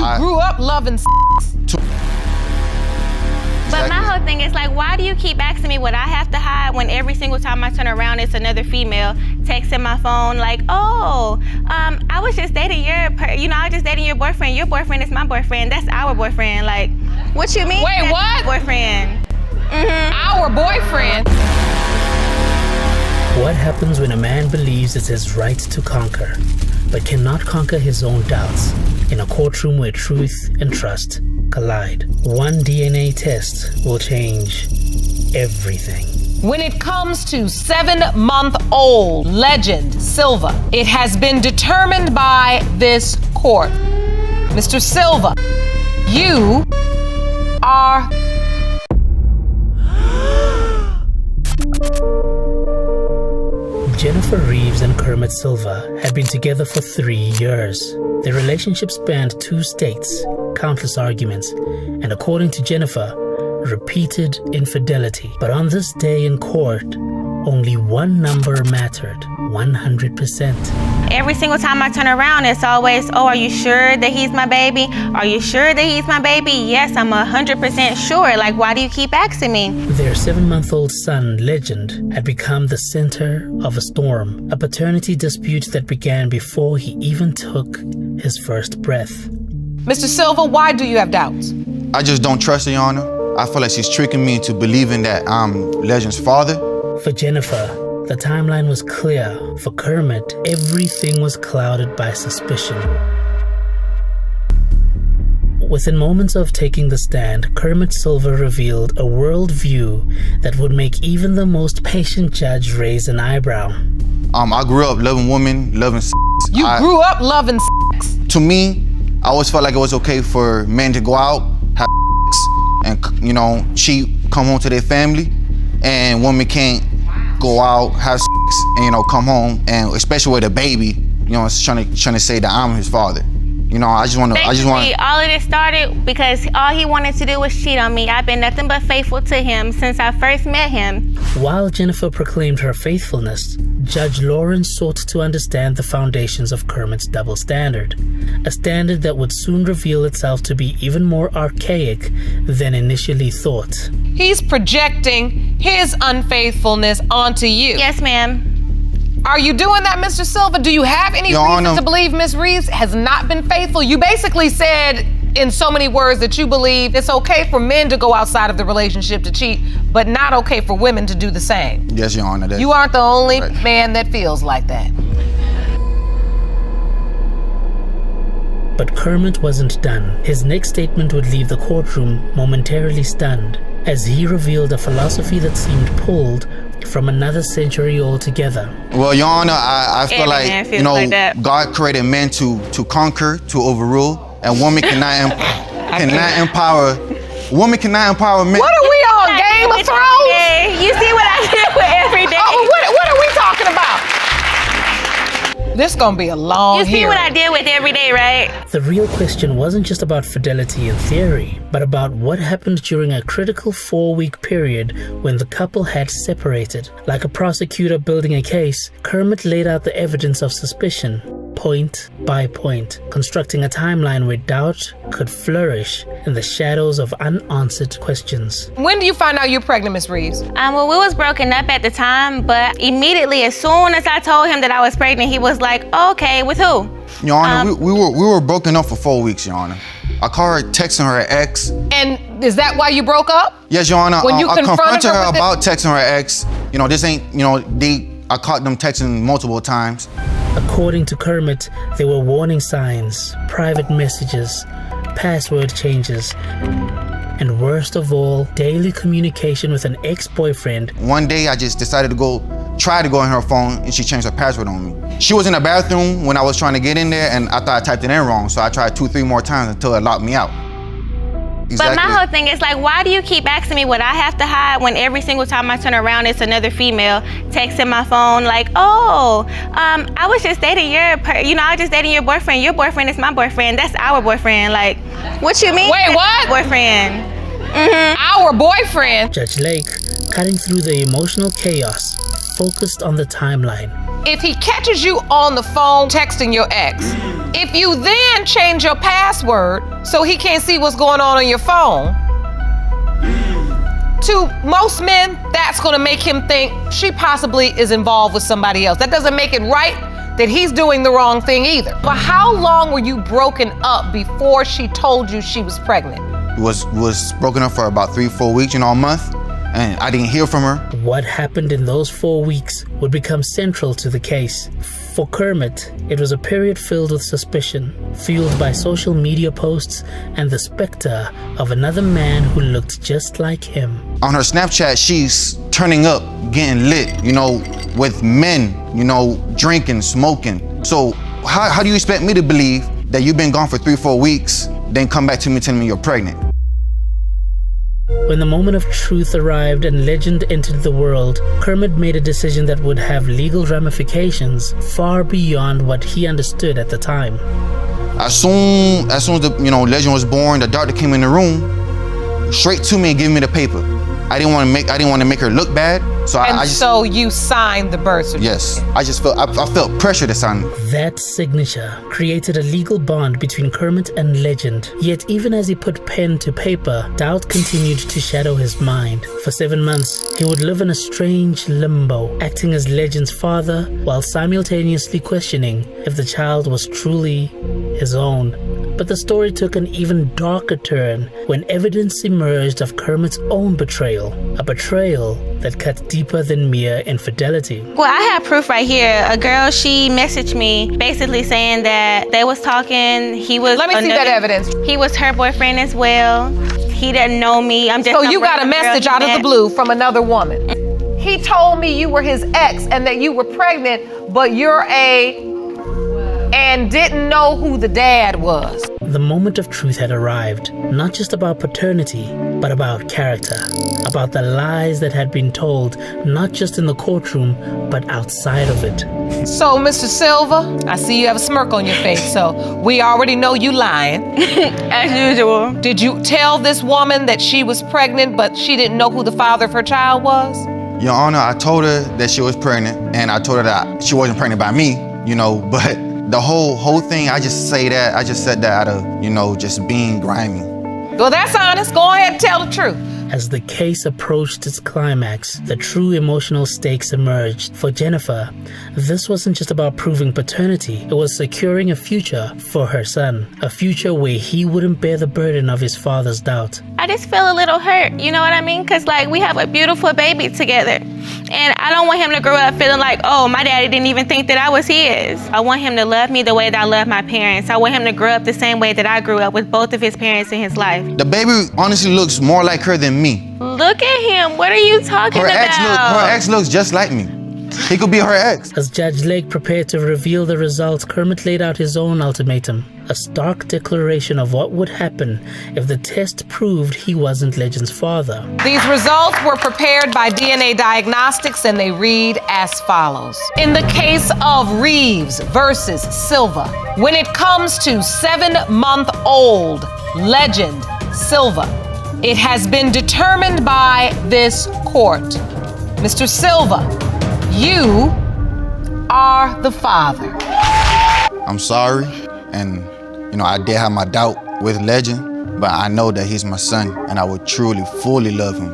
You grew up loving But my whole thing is like, why do you keep asking me what I have to hide when every single time I turn around, it's another female texting my phone like, oh, I was just dating I was just dating your boyfriend. Your boyfriend is my boyfriend. That's our boyfriend. Like, what you mean? Wait, what? Boyfriend. Our boyfriend. What happens when a man believes it's his right to conquer, but cannot conquer his own doubts in a courtroom where truth and trust collide? One DNA test will change everything. When it comes to 7-month-old legend Silva, it has been determined by this court. Mr. Silva, you are... Jennifer Reeves and Kermit Silva had been together for 3 years. Their relationship spanned 2 states, countless arguments, and according to Jennifer, repeated infidelity. But on this day in court, only one number mattered, 100%. Every single time I turn around, it's always, oh, are you sure that he's my baby? Are you sure that he's my baby? Yes, I'm 100% sure. Like, why do you keep asking me? Their 7-month-old son, Legend, had become the center of a storm, a paternity dispute that began before he even took his first breath. Mr. Silva, why do you have doubts? I just don't trust her, Your Honor. I feel like she's tricking me into believing that I'm Legend's father. For Jennifer, the timeline was clear. For Kermit, everything was clouded by suspicion. Within moments of taking the stand, Kermit Silva revealed a worldview that would make even the most patient judge raise an eyebrow. I grew up loving women, loving sex. You grew up loving sex. To me, I always felt like it was okay for men to go out, have sex, and cheat, come home to their family, and women can't go out, have sex, and come home, and especially with a baby, trying to say that I'm his father. I just want. All of this started because all he wanted to do was cheat on me. I've been nothing but faithful to him since I first met him. While Jennifer proclaimed her faithfulness, Judge Lawrence sought to understand the foundations of Kermit's double standard, a standard that would soon reveal itself to be even more archaic than initially thought. He's projecting his unfaithfulness onto you. Yes, ma'am. Are you doing that, Mr. Silva? Do you have any reason to believe Ms. Reeves has not been faithful? You basically said in so many words that you believe it's okay for men to go outside of the relationship to cheat, but not okay for women to do the same. Yes, Your Honor. You aren't the only man that feels like that. But Kermit wasn't done. His next statement would leave the courtroom momentarily stunned, as he revealed a philosophy that seemed pulled from another century altogether. Well, Your Honor, I feel like, God created men to conquer, to overrule, and women cannot empower men. What are we on, Game of Thrones? You see what I do every day? Oh, what are we talking about? This gonna be a long You see hearing. what I deal with every day, right? The real question wasn't just about fidelity in theory, but about what happened during a critical 4-week period when the couple had separated. Like a prosecutor building a case, Kermit laid out the evidence of suspicion, point by point, constructing a timeline where doubt could flourish in the shadows of unanswered questions. When do you find out you're pregnant, Ms. Reeves? Well, we was broken up at the time, but immediately, as soon as I told him that I was pregnant, he was like, okay, with who? Your Honor, we were broken up for 4 weeks, Your Honor. I caught her texting her ex. And is that why you broke up? Yes, Your Honor. When you I confronted her with about texting her ex. This ain't, I caught them texting multiple times. According to Kermit, there were warning signs, private messages, password changes, and worst of all, daily communication with an ex-boyfriend. One day I just decided to try to go in her phone, and she changed her password on me. She was in the bathroom when I was trying to get in there, and I thought I typed it in wrong, so I tried 2-3 more times until it locked me out. Exactly. But my whole thing is like, why do you keep asking me what I have to hide when every single time I turn around, it's another female texting my phone like, oh, I was just dating I was just dating your boyfriend. Your boyfriend is my boyfriend. That's our boyfriend. Like, what you mean? Wait, what? Boyfriend. Our boyfriend. Judge Lake, cutting through the emotional chaos, focused on the timeline. If he catches you on the phone texting your ex, if you then change your password so he can't see what's going on your phone, to most men, that's gonna make him think she possibly is involved with somebody else. That doesn't make it right that he's doing the wrong thing either. But how long were you broken up before she told you she was pregnant? Was broken up for about 3-4 weeks, a month, and I didn't hear from her. What happened in those 4 weeks would become central to the case. For Kermit, it was a period filled with suspicion, fueled by social media posts and the specter of another man who looked just like him. On her Snapchat, she's turning up, getting lit, with men, drinking, smoking. So how do you expect me to believe that you've been gone for 3-4 weeks, then come back to me telling me you're pregnant? When the moment of truth arrived and legend entered the world, Kermit made a decision that would have legal ramifications far beyond what he understood at the time. As soon as the legend was born, the doctor came in the room, straight to me and gave me the paper. I didn't want to make her look bad, so you signed the birth certificate. Yes, I felt pressure to sign. That signature created a legal bond between Kermit and Legend. Yet even as he put pen to paper, doubt continued to shadow his mind. For 7 months, he would live in a strange limbo, acting as Legend's father while simultaneously questioning if the child was truly his own. But the story took an even darker turn when evidence emerged of Kermit's own betrayal, a betrayal that cut deeper than mere infidelity. Well, I have proof right here. A girl, she messaged me basically saying that they was talking, he was— Let me see that evidence. He was her boyfriend as well. He didn't know me. I'm just— So you got a message out of the blue from another woman. He told me you were his ex and that you were pregnant, but and didn't know who the dad was. The moment of truth had arrived, not just about paternity, but about character, about the lies that had been told, not just in the courtroom, but outside of it. So, Mr. Silva, I see you have a smirk on your face, so we already know you lying. As usual. Did you tell this woman that she was pregnant, but she didn't know who the father of her child was? Your Honor, I told her that she was pregnant, and I told her that she wasn't pregnant by me, but the whole thing, I just said that out of, just being grimy. Well, that's honest. Go ahead and tell the truth. As the case approached its climax, the true emotional stakes emerged. For Jennifer, this wasn't just about proving paternity, it was securing a future for her son, a future where he wouldn't bear the burden of his father's doubt. I just feel a little hurt, you know what I mean? Because we have a beautiful baby together. And I don't want him to grow up feeling like, oh, my daddy didn't even think that I was his. I want him to love me the way that I love my parents. I want him to grow up the same way that I grew up with both of his parents in his life. The baby honestly looks more like her than me. Look at him. What are you talking about? Her ex looks just like me. He could be her ex. As Judge Lake prepared to reveal the results, Kermit laid out his own ultimatum, a stark declaration of what would happen if the test proved he wasn't Legend's father. These results were prepared by DNA Diagnostics, and they read as follows. In the case of Reeves versus Silva, when it comes to 7-month-old Legend Silva, it has been determined by this court. Mr. Silva, you are the father. I'm sorry, and I did have my doubt with Legend, but I know that he's my son, and I would truly, fully love him